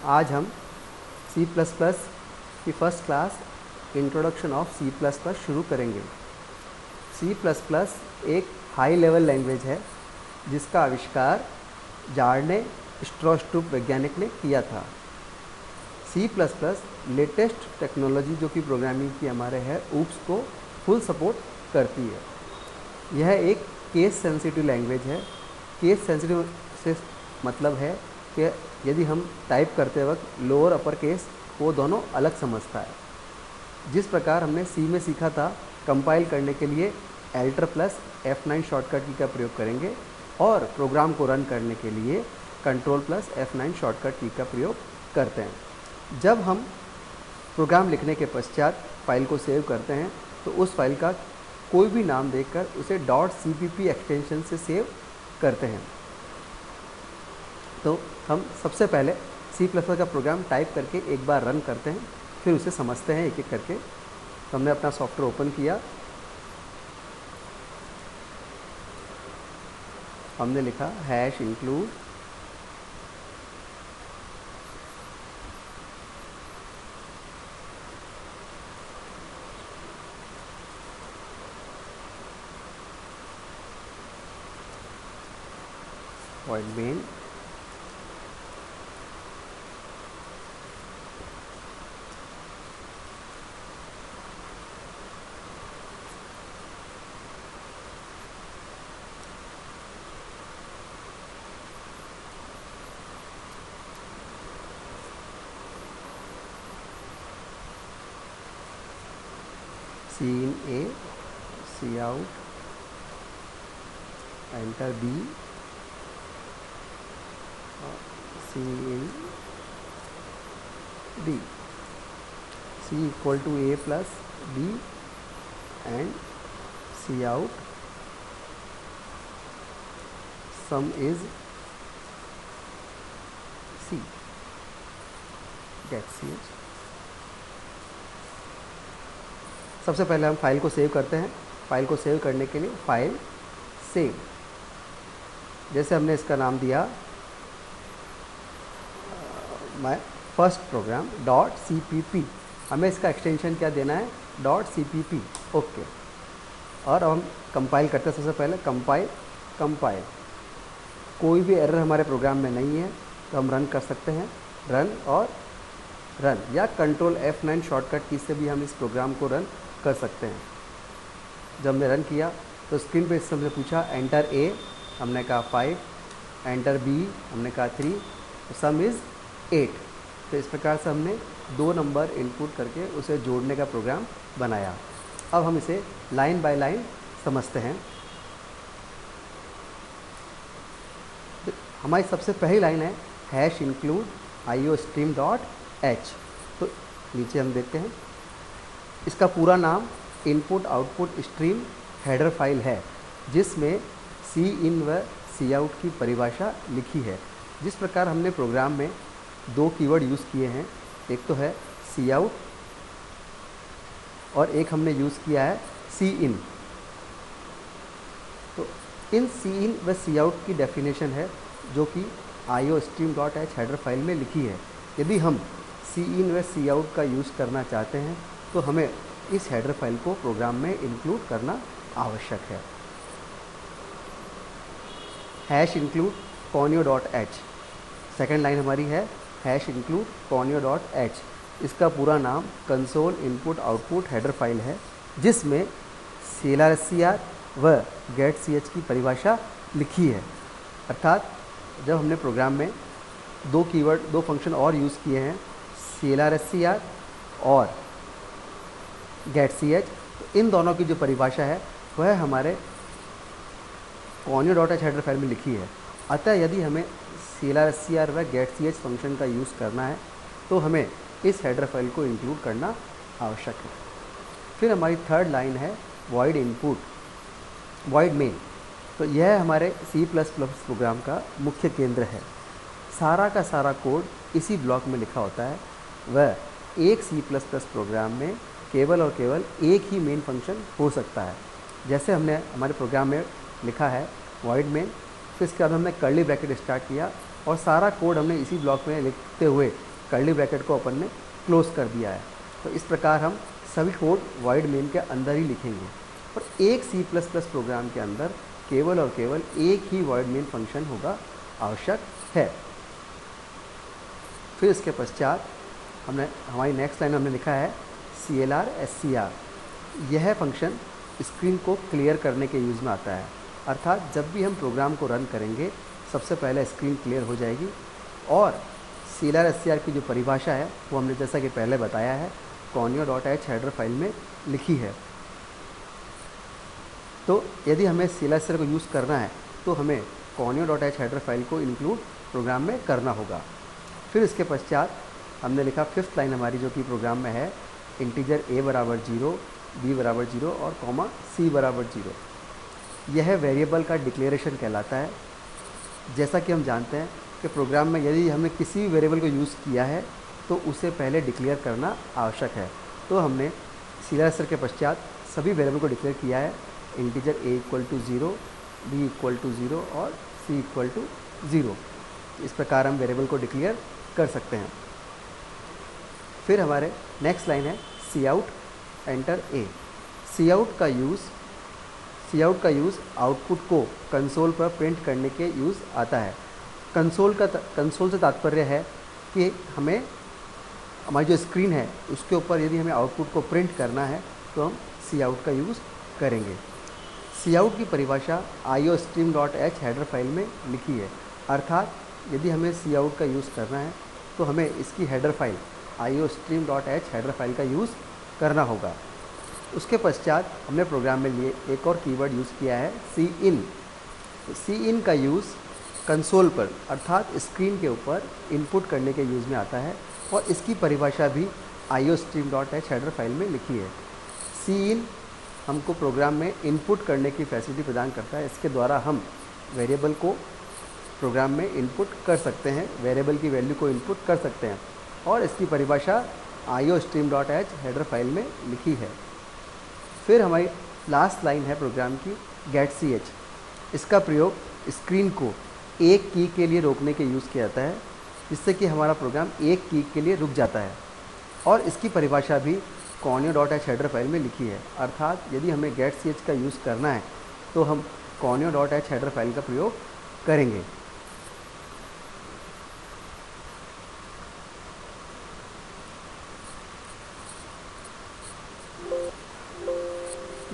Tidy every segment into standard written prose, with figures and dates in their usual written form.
आज हम C++ की first class introduction of C++ शुरू करेंगे। C++ एक हाई लेवल लैंग्वेज है जिसका आविष्कार जार्ने स्ट्रॉस्ट्रूप वैज्ञानिक ने किया था। C++ लेटेस्ट टेक्नोलॉजी जो कि प्रोग्रामिंग की हमारे है ऊप्स को फुल सपोर्ट करती है। यह एक केस सेंसिटिव लैंग्वेज है। केस सेंसिटिव से मतलब है कि यदि हम टाइप करते वक्त लोअर अपर केस वो दोनों अलग समझता है। जिस प्रकार हमने सी में सीखा था, कंपाइल करने के लिए एल्टर प्लस F9 शॉर्टकट की का प्रयोग करेंगे और प्रोग्राम को रन करने के लिए कंट्रोल प्लस F9 शॉर्टकट की का प्रयोग करते हैं। जब हम प्रोग्राम लिखने के पश्चात फाइल को सेव करते हैं तो उस फाइल का कोई भी नाम देकर उसे .cpp एक्सटेंशन से सेव करते हैं। तो हम सबसे पहले C++ का प्रोग्राम टाइप करके एक बार रन करते हैं, फिर उसे समझते हैं एक एक करके। तो हमने अपना सॉफ्टवेयर ओपन किया, हमने लिखा #include void main cin A, cout, enter B, cin D, C equal to A plus B and cout sum is C, get ch। सबसे पहले हम फाइल को सेव करते हैं। फाइल को सेव करने के लिए फाइल सेव, जैसे हमने इसका नाम दिया माय फर्स्ट प्रोग्राम .cpp, हमें इसका एक्सटेंशन क्या देना है .cpp। ओके, और अब हम कंपाइल करते हैं। सबसे पहले कंपाइल कोई भी एरर हमारे प्रोग्राम में नहीं है तो हम रन कर सकते हैं। रन या कंट्रोल F9 शॉर्टकट की से भी हम इस प्रोग्राम को रन कर सकते हैं। जब हमने रन किया तो स्क्रीन पे इससे हमने पूछा एंटर A, हमने कहा 5, एंटर B, हमने कहा 3, सम इज़ 8। तो इस प्रकार से हमने 2 नंबर इनपुट करके उसे जोड़ने का प्रोग्राम बनाया। अब हम इसे लाइन बाय लाइन समझते हैं। हमारी सबसे पहली लाइन है #include iostream.h। तो नीचे हम देखते हैं इसका पूरा नाम input output stream header file है, जिसमें cin व cout की परिभाषा लिखी है। जिस प्रकार हमने प्रोग्राम में 2 कीवर्ड यूज़ किए हैं, एक तो है cout और एक हमने यूज़ किया है cin। तो इन cin व cout की डेफिनेशन है जो कि iostream.h हेडर फाइल में लिखी है। यदि हम cin व cout का यूज़ करना चाहते हैं तो हमें इस हेडर फाइल को प्रोग्राम में इंक्लूड करना आवश्यक है। #include conio.h, सेकेंड लाइन हमारी है #include conio.h। इसका पूरा नाम console input output header file है, जिसमें clrscr व getch की परिभाषा लिखी है। अर्थात जब हमने प्रोग्राम में 2 फंक्शन और यूज़ किए हैं, clrscr और getch, तो इन दोनों की जो परिभाषा है वह हमारे conio.h हेडर फाइल में लिखी है। अतः यदि हमें clrscr व getch फंक्शन का यूज़ करना है तो हमें इस हेडर फाइल को इंक्लूड करना आवश्यक है। फिर हमारी थर्ड लाइन है void main। तो यह हमारे C++ प्रोग्राम का मुख्य केंद्र है। सारा का सारा कोड इसी ब्लॉक में लिखा होता है। वह एक C++ प्रोग्राम में केवल और केवल एक ही मेन फंक्शन हो सकता है। जैसे हमने हमारे प्रोग्राम में लिखा है void main, फिर इसके बाद हमने कर्ली ब्रैकेट स्टार्ट किया और सारा कोड हमने इसी ब्लॉक में लिखते हुए कर्ली ब्रैकेट को अपन ने क्लोज कर दिया है। तो इस प्रकार हम सभी कोड वॉइड मेन के अंदर ही लिखेंगे और एक C++ प्रोग्राम के अंदर केवल और केवल एक ही वॉइड मेन फंक्शन होगा आवश्यक है। फिर इसके पश्चात हमारी नेक्स्ट लाइन में हमने लिखा है CLR SCR। यह फंक्शन स्क्रीन को क्लियर करने के यूज़ में आता है, अर्थात जब भी हम प्रोग्राम को रन करेंगे सबसे पहले स्क्रीन क्लियर हो जाएगी। और CLR SCR की जो परिभाषा है वो हमने जैसा कि पहले बताया है conio.h हेडर फाइल में लिखी है। तो यदि हमें CLR SCR को यूज़ करना है तो हमें conio.h हेडर फाइल को इंक्लूड प्रोग्राम में करना होगा। फिर इसके पश्चात हमने लिखा फिफ्थ लाइन हमारी जो कि प्रोग्राम में है इंटीजर a बराबर 0, b बराबर 0 और कॉमा c बराबर 0। यह वेरिएबल का डिक्लेरेशन कहलाता है। जैसा कि हम जानते हैं कि प्रोग्राम में यदि हमने किसी भी वेरिएबल को यूज़ किया है तो उसे पहले डिक्लेयर करना आवश्यक है। तो हमने CLR SCR के पश्चात सभी वेरिएबल को डिक्लेयर किया है, इंटीजर a = 0, b = 0 और c = 0। इस प्रकार हम वेरिएबल को डिक्लेयर कर सकते हैं। फिर हमारे नेक्स्ट लाइन है cout एंटर a। cout का यूज़ आउटपुट को कंसोल पर प्रिंट करने के यूज़ आता है। कंसोल से तात्पर्य है कि हमें हमारी जो स्क्रीन है उसके ऊपर यदि हमें आउटपुट को प्रिंट करना है तो हम cout का यूज़ करेंगे। cout की परिभाषा iostream.h हेडर फाइल में लिखी है, अर्थात यदि हमें cout का यूज़ करना है तो हमें इसकी header file iostream.h header file का यूज़ करना होगा। उसके पश्चात हमने प्रोग्राम में लिए एक और कीवर्ड यूज़ किया है cin। cin का यूज़ कंसोल पर अर्थात स्क्रीन के ऊपर इनपुट करने के यूज़ में आता है और इसकी परिभाषा भी iostream.h हेडर फाइल में लिखी है। cin हमको प्रोग्राम में इनपुट करने की फैसिलिटी प्रदान करता है। इसके द्वारा हम वेरिएबल को प्रोग्राम में इनपुट कर सकते हैं, वेरिएबल की वैल्यू को इनपुट कर सकते हैं और इसकी परिभाषा iostream.h हेडर फाइल में लिखी है। फिर हमारी लास्ट लाइन है प्रोग्राम की getch। इसका प्रयोग स्क्रीन को एक की के लिए रोकने के यूज़ किया जाता है, जिससे कि हमारा प्रोग्राम एक की के लिए रुक जाता है और इसकी परिभाषा भी conio.h हेडर फाइल में लिखी है, अर्थात यदि हमें getch का यूज़ करना है तो हम conio.h हेडर फाइल का प्रयोग करेंगे।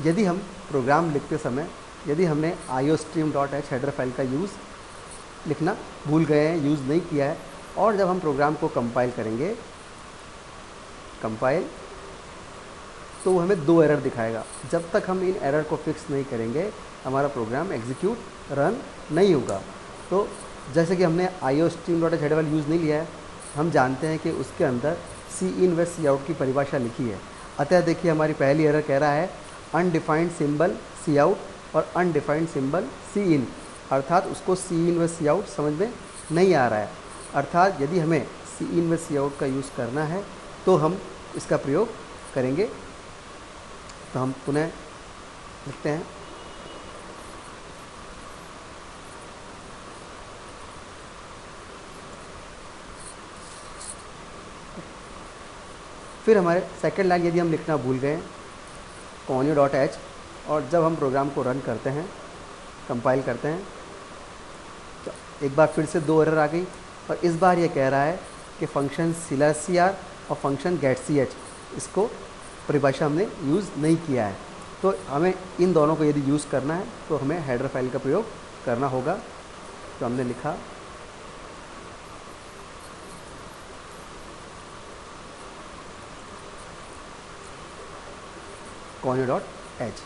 यदि हम प्रोग्राम लिखते समय यदि हमने iostream.h हेडर फाइल का यूज़ लिखना भूल गए हैं, यूज़ नहीं किया है और जब हम प्रोग्राम को कंपाइल करेंगे तो वो हमें 2 एरर दिखाएगा। जब तक हम इन एरर को फिक्स नहीं करेंगे हमारा प्रोग्राम एग्जीक्यूट रन नहीं होगा। तो जैसे कि हमने iostream.h हेडर फाइल यूज़ नहीं लिया है, हम जानते हैं कि उसके अंदर cin व cout की परिभाषा लिखी है। अतः देखिए हमारी पहली एरर कह रहा है अनडिफाइंड सिंबल cout और अनडिफाइंड सिंबल cin, अर्थात उसको cin व cout समझ में नहीं आ रहा है। अर्थात यदि हमें cin व cout का यूज़ करना है तो हम इसका प्रयोग करेंगे। तो हम पुनः लिखते हैं फिर हमारे सेकेंड लाइन यदि हम लिखना भूल गए conio.h और जब हम प्रोग्राम को रन करते हैं कंपाइल करते हैं तो एक बार फिर से 2 एरर आ गई और इस बार ये कह रहा है कि फंक्शन CLR SCR और फंक्शन getch इसको परिभाषा हमने यूज़ नहीं किया है। तो हमें इन दोनों को यदि यूज़ करना है तो हमें हेडर फाइल का प्रयोग करना होगा। तो हमने लिखा conio.h।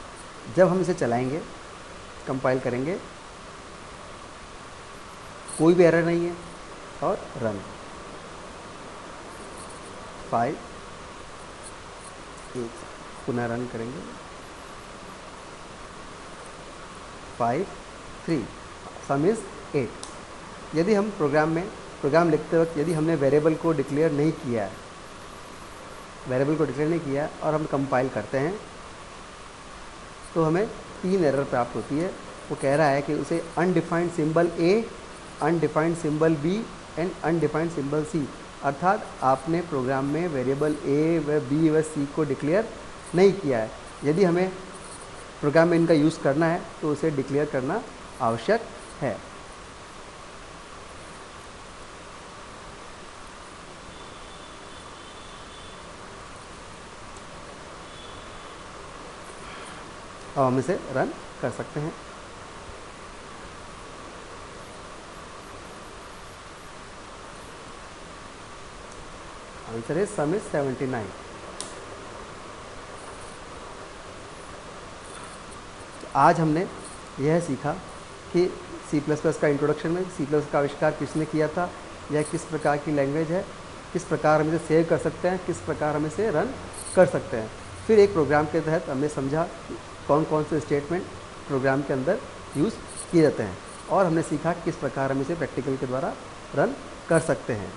जब हम इसे चलाएंगे कंपाइल करेंगे कोई भी एरर नहीं है और रन 5 पुनः रन करेंगे 5 3 सम इज़ 8। यदि हम प्रोग्राम लिखते वक्त यदि हमने वेरिएबल को डिक्लेयर नहीं किया और हम कंपाइल करते हैं तो हमें 3 एरर प्राप्त होती है। वो कह रहा है कि उसे undefined symbol a, undefined symbol b and undefined symbol c अर्थात आपने प्रोग्राम में वेरिएबल ए व बी व सी को डिक्लेयर नहीं किया है। यदि हमें प्रोग्राम में इनका यूज़ करना है तो उसे डिक्लेयर करना आवश्यक है। अब हम इसे रन कर सकते हैं। Answer is some is 79। आज हमने यह सीखा कि C++ का इंट्रोडक्शन में C++ का आविष्कार किसने किया था, यह किस प्रकार की लैंग्वेज है, किस प्रकार हम इसे सेव कर सकते हैं, किस प्रकार हम इसे रन कर सकते हैं। फिर एक प्रोग्राम के तहत हमने समझा कि कौन कौन से स्टेटमेंट प्रोग्राम के अंदर यूज़ किए जाते हैं, और हमने सीखा किस प्रकार हम इसे प्रैक्टिकल के द्वारा रन कर सकते हैं।